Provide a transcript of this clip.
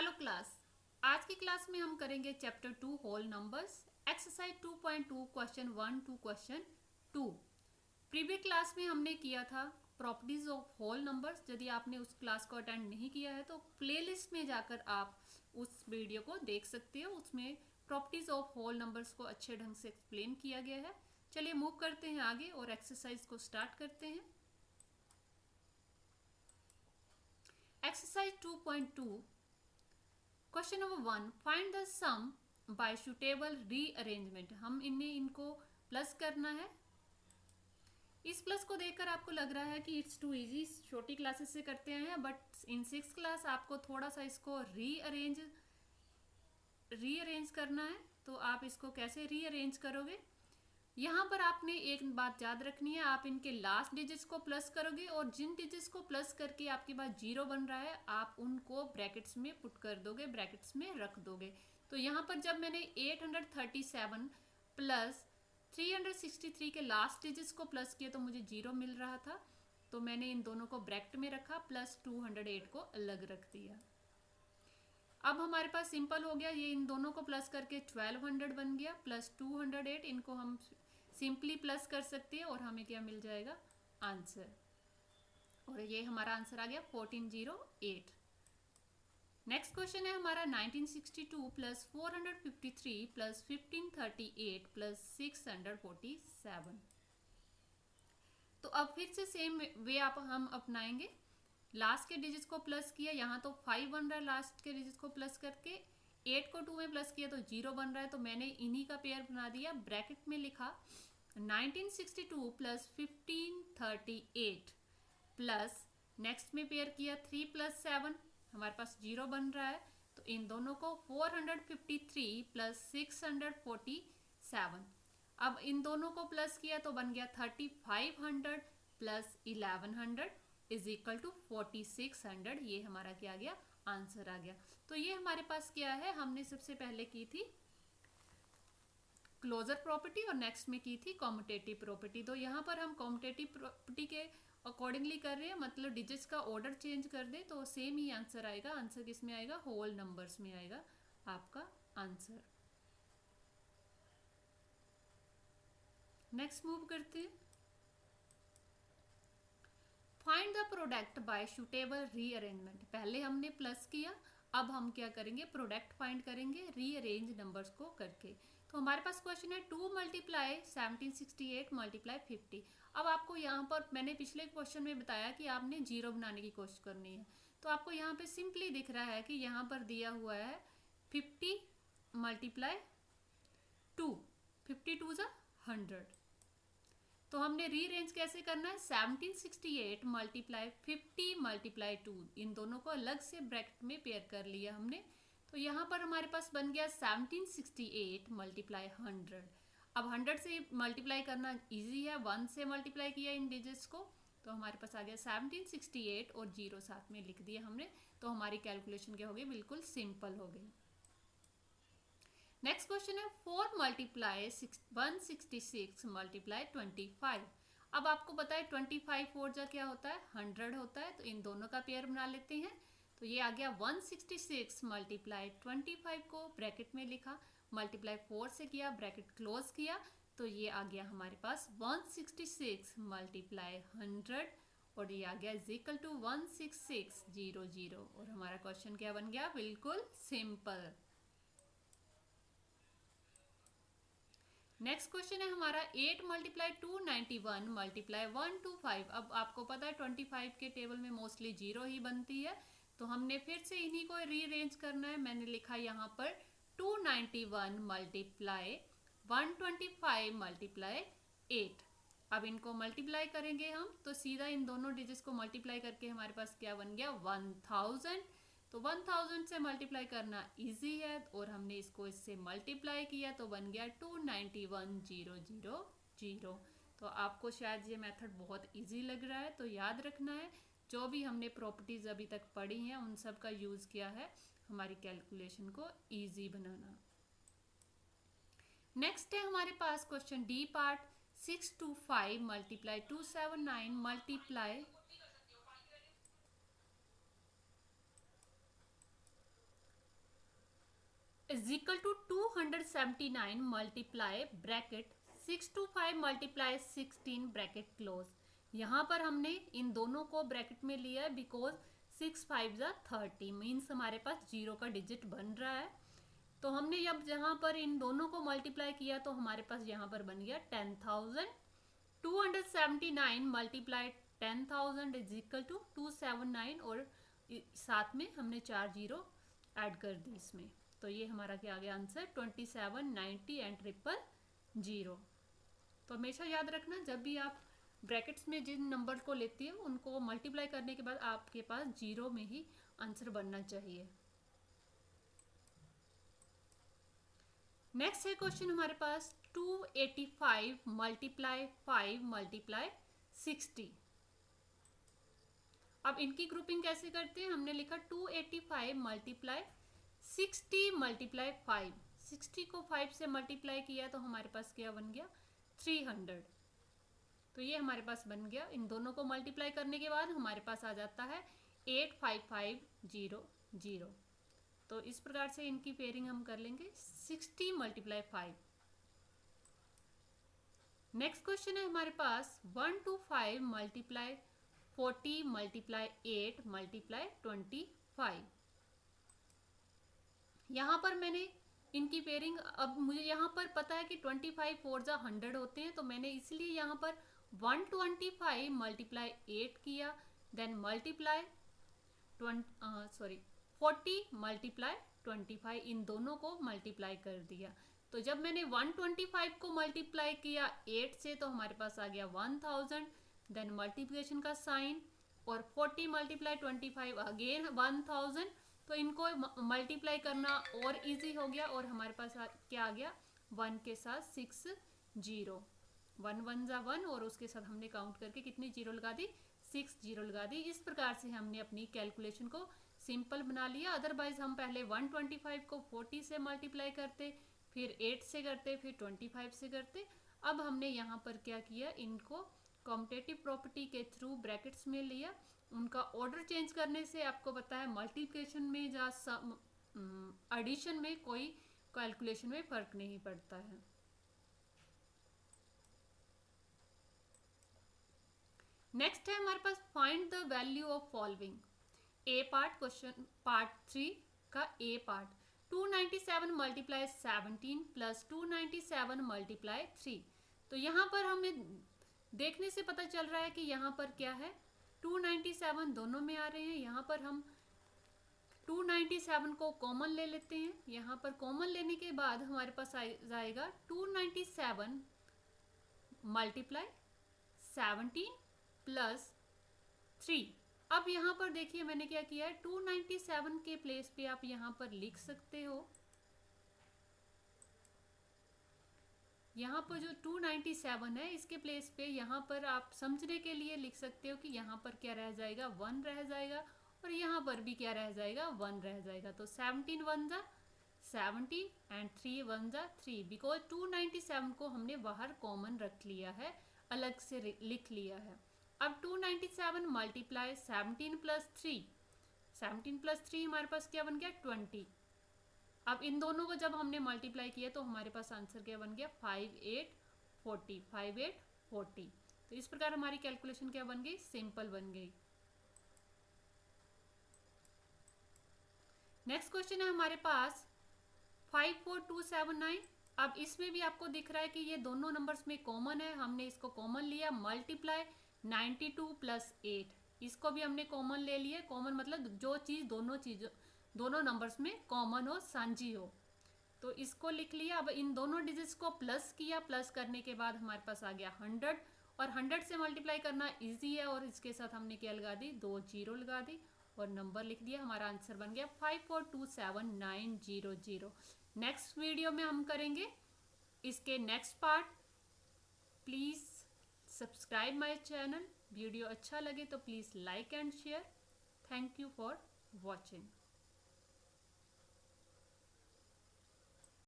Hello class, आज की class में हम करेंगे chapter 2 whole numbers exercise 2.2 question 1 to question 2। Previous class में हमने किया था प्रॉपर्टीज ऑफ होल नंबर्स। यदि आपने उस क्लास को अटेंड नहीं किया है तो प्लेलिस्ट में जाकर आप उस वीडियो को देख सकते हो। उसमें प्रॉपर्टीज ऑफ होल नंबर्स को अच्छे ढंग से एक्सप्लेन किया गया है। चलिए मूव करते हैं आगे और एक्सरसाइज को स्टार्ट करते हैं। Exercise 2.2 question number 1, find the sum by suitable rearrangement. हम इनको प्लस करना है। इस प्लस को देखकर आपको लग रहा है कि इट्स टू इजी, छोटी क्लासेस से करते हैं, बट इन 6th क्लास आपको थोड़ा सा इसको रीअरेंज करना है। तो आप इसको कैसे रीअरेंज करोगे? यहाँ पर आपने एक बात याद रखनी है, आप इनके लास्ट डिजिट्स को प्लस करोगे और जिन डिजिट्स को प्लस करके आपके पास 0 बन रहा है आप उनको ब्रैकेट्स में पुट कर दोगे, ब्रैकेट्स में रख दोगे। तो यहाँ पर जब मैंने 837 प्लस 363 के लास्ट डिजिट्स को प्लस किया तो मुझे 0 मिल रहा था, तो मैंने इन दोनों को ब्रैकेट में रखा, प्लस 208 को अलग रख दिया। अब हमारे पास सिंपल हो गया, ये इन दोनों को प्लस करके 1200 बन गया, प्लस 208 इनको हम सिंपली प्लस कर सकते हैं और हमें क्या मिल जाएगा? आंसर। और ये हमारा आंसर आ गया 1408। नेक्स्ट क्वेश्चन है हमारा 1962 प्लस 453 प्लस 1538 प्लस 647। तो अब फिर से सेम वे आप हम अपनाएंगे। लास्ट के डिजिट्स को प्लस किया, यहाँ तो 5 बन रहा है, लास्ट के डिजिट्स को प्लस करके 8 को 2 में प्लस किया तो 0 बन रहा है, तो मैंने इन्हीं का पेयर बना दिया। ब्रैकेट में लिखा 1962 प्लस 1538 प्लस नेक्स्ट में पेयर किया 3 प्लस 7, हमारे पास 0 बन रहा है, तो इन दोनों को 453 प्लस 647। अब इन दोनों को प्लस किया तो बन गया 3500 प्लस 1100 इज इक्वल टू 4600। ये हमारा क्या आ गया? आंसर आ गया। तो ये हमारे पास क्या है, हमने सबसे पहले की थी क्लोजर प्रॉपर्टी और नेक्स्ट में की थी कॉम्यूटेटिव प्रॉपर्टी। तो यहाँ पर हम कॉम्यूटेटिव प्रॉपर्टी के अकॉर्डिंगली कर रहे हैं, मतलब डिजिट्स का ऑर्डर चेंज कर दे तो सेम ही आंसर आएगा। आंसर किस में आएगा? होल नंबर्स में आएगा आपका आंसर। नेक्स्ट मूव करते हैं। Find the product bye suitable rearrangement. पहले हमने प्लस किया, अब हम क्या करेंगे? प्रोडक्ट फाइंड करेंगे रीअरेंज नंबर्स को करके। तो हमारे पास क्वेश्चन है 2 मल्टीप्लाई 1768 मल्टीप्लाई 50। अब आपको यहाँ पर मैंने पिछले क्वेश्चन में बताया कि आपने 0 बनाने की कोशिश करनी है, तो आपको यहाँ पे सिंपली दिख रहा है कि यहाँ पर दिया हुआ है 50 मल्टीप्लाई 2, 52 ज़ा 100। तो हमने रीअरेंज कैसे करना है? 1768 मल्टीप्लाई 50 मल्टीप्लाई 2, इन दोनों को अलग से ब्रैकेट में पेयर कर लिया हमने। तो यहाँ पर हमारे पास बन गया 1768 मल्टीप्लाई 100। अब 100 से मल्टीप्लाई करना इजी है, 1 से मल्टीप्लाई किया इन डिजिट्स को, तो हमारे पास आ गया 1768 और 0 साथ में लिख दिया हमने। तो हमारी कैलकुलेशन क्या हो गई? बिल्कुल सिंपल हो गई। नेक्स्ट क्वेश्चन है 4 मल्टीप्लाई 166 मल्टीप्लाई 25। अब आपको पता है 25 4 जा क्या होता है? 100 होता है, तो इन दोनों का पेयर बना लेते हैं। तो ये आ गया 166 मल्टीप्लाई 25 को ब्रैकेट में लिखा, मल्टीप्लाई 4 से किया, ब्रैकेट क्लोज किया, तो ये आ गया हमारे पास 166 मल्टीप्लाई 100 और ये आ गया इज इक्वल टू 16600। और हमारा क्वेश्चन क्या बन गया? बिल्कुल सिंपल। नेक्स्ट क्वेश्चन है हमारा 8 मल्टीप्लाई 291 मल्टीप्लाई 125। अब आपको पता है 25 के टेबल में मोस्टली 0 ही बनती है, तो हमने फिर से इन्हीं को रीअरेंज करना है। मैंने लिखा यहाँ पर 291 मल्टीप्लाई 125 मल्टीप्लाई 8। अब इनको मल्टीप्लाई करेंगे हम, तो सीधा इन दोनों डिजिट्स को मल्टीप्लाई करके हमारे पास क्या बन गया? 1000। तो 1000 से मल्टीप्लाई करना इजी है और हमने इसको इससे मल्टीप्लाई किया तो बन गया 291000। तो आपको शायद ये मेथड बहुत इजी लग रहा है, तो याद रखना है जो भी हमने प्रॉपर्टीज अभी तक पढ़ी हैं उन सब का यूज किया है हमारी कैलकुलेशन को इजी बनाना। नेक्स्ट है हमारे पास question D part 625 multiply 279 multiply is equal to 279 multiply bracket 625 multiply 16 bracket close. यहाँ पर हमने इन दोनों को ब्रैकेट में लिया है बिकॉज 6 5 जा 30 मीन्स हमारे पास 0 का डिजिट बन रहा है। तो हमने जब जहाँ पर इन दोनों को मल्टीप्लाई किया तो हमारे पास यहाँ पर बन गया 10,000। 279 मल्टीप्लाई 10,000 इज इक्वल टू 279 और साथ में हमने 4 जीरो ऐड कर दी इसमें। तो ये हमारा क्या आ गया आंसर 27, 90 एंड 000। तो हमेशा याद रखना जब भी आप ब्रैकेट्स में जिन नंबर को लेते हो उनको मल्टीप्लाई करने के बाद आपके पास 0 में ही आंसर बनना चाहिए। नेक्स्ट है क्वेश्चन हमारे पास 285 मल्टीप्लाई 5 मल्टीप्लाई 60। अब इनकी ग्रुपिंग कैसे करते हैं, हमने लिखा 285 मल्टीप्लाई 60 मल्टीप्लाई 5। 60 को 5 से मल्टीप्लाई किया तो हमारे पास क्या बन गया 300। तो ये हमारे पास बन गया। इन दोनों को मल्टीप्लाई करने के बाद हमारे पास आ जाता है 85500। तो इस प्रकार से इनकी पेयरिंग हम कर लेंगे 60 मल्टीप्लाई 5। नेक्स्ट क्वेश्चन है हमारे पास 125 मल्टीप्लाई 40 मल्टीप्लाई 8 मल्टीप्लाई 25। यहाँ पर मैंने इनकी पेयरिंग, अब मुझे यहाँ पर पता है कि 25 4 जा 100 होते हैं, तो मैंने इसलिए यहाँ पर 125 मल्टीप्लाई 8 किया, देन मल्टीप्लाई 40 मल्टीप्लाई 25, इन दोनों को मल्टीप्लाई कर दिया। तो जब मैंने 125 को मल्टीप्लाई किया 8 से तो हमारे पास आ गया 1000, देन मल्टीप्लिकेशन का साइन, और 40 मल्टीप्लाई 25 अगेन 1000। तो इनको मल्टीप्लाई करना और इजी हो गया और हमारे पास क्या आ गया 1 के साथ 6 0, 1 1 जा 1 और उसके साथ हमने काउंट करके कितनी जीरो लगा दी 6 जीरो लगा दी। इस प्रकार से हमने अपनी कैलकुलेशन को सिंपल बना लिया। अदरवाइज हम पहले 125 को 40 से मल्टीप्लाई करते, फिर 8 से करते, फिर 25 से करते। अब हमने यहाँ पर क्या किया, इनको कॉम्पिटेटिव प्रॉपर्टी के थ्रू ब्रैकेट्स में लिया। उनका ऑर्डर चेंज करने से आपको पता है मल्टीप्लिकेशन में या एडिशन में कोई कैलकुलेशन में फर्क नहीं पड़ता है। नेक्स्ट है हमारे पास find the value of following. A part, question part 3 का A part 297 multiply 17 plus 297 multiply 3। तो यहाँ पर हमें देखने से पता चल रहा है कि यहाँ पर क्या है 297 दोनों में आ रहे हैं। यहाँ पर हम 297 को कॉमन ले लेते हैं। यहाँ पर कॉमन लेने के बाद हमारे पास आ जाएगा 297 मल्टीप्लाई 17 प्लस 3। अब यहाँ पर देखिए मैंने क्या किया है 297 के प्लेस पे आप यहाँ पर लिख सकते हो, यहाँ पर जो 297 है इसके प्लेस पे यहाँ पर आप समझने के लिए लिख सकते हो कि यहाँ पर क्या रह जाएगा 1 रह जाएगा और यहाँ पर भी क्या रह जाएगा 1 रह जाएगा। तो 17 1 जा 17 एंड 3 1 जा 3, बिकॉज 297 को हमने बाहर कॉमन रख लिया है, अलग से लिख लिया है। अब 297 मल्टीप्लाई 17 प्लस 3, 17 प्लस 3 हमारे पास क्या बन गया 20। अब इन दोनों को जब हमने मल्टीप्लाई किया तो हमारे पास आंसर क्या बन गया 5840, 5840। तो इस प्रकार हमारी कैलकुलेशन क्या बन गई, सिंपल बन गई। नेक्स्ट क्वेश्चन है हमारे पास 54279। अब इसमें भी आपको दिख रहा है कि ये दोनों नंबर्स में कॉमन है, हमने इसको कॉमन लिया। मल्टीप्लाई 92 प्लस 8, इसको भी हमने कॉमन ले लिया। कॉमन मतलब जो चीज़ दोनों नंबर्स में कॉमन हो, साझी हो, तो इसको लिख लिया। अब इन दोनों डिजिट्स को प्लस किया, प्लस करने के बाद हमारे पास आ गया 100, और 100 से मल्टीप्लाई करना इजी है और इसके साथ हमने क्या लगा दी 2 जीरो लगा दी और नंबर लिख दिया। हमारा आंसर बन गया 5427900। नेक्स्ट वीडियो में हम करेंगे इसके next part. Please subscribe my channel. Video अच्छा लगे तो please like and share. Thank you for watching.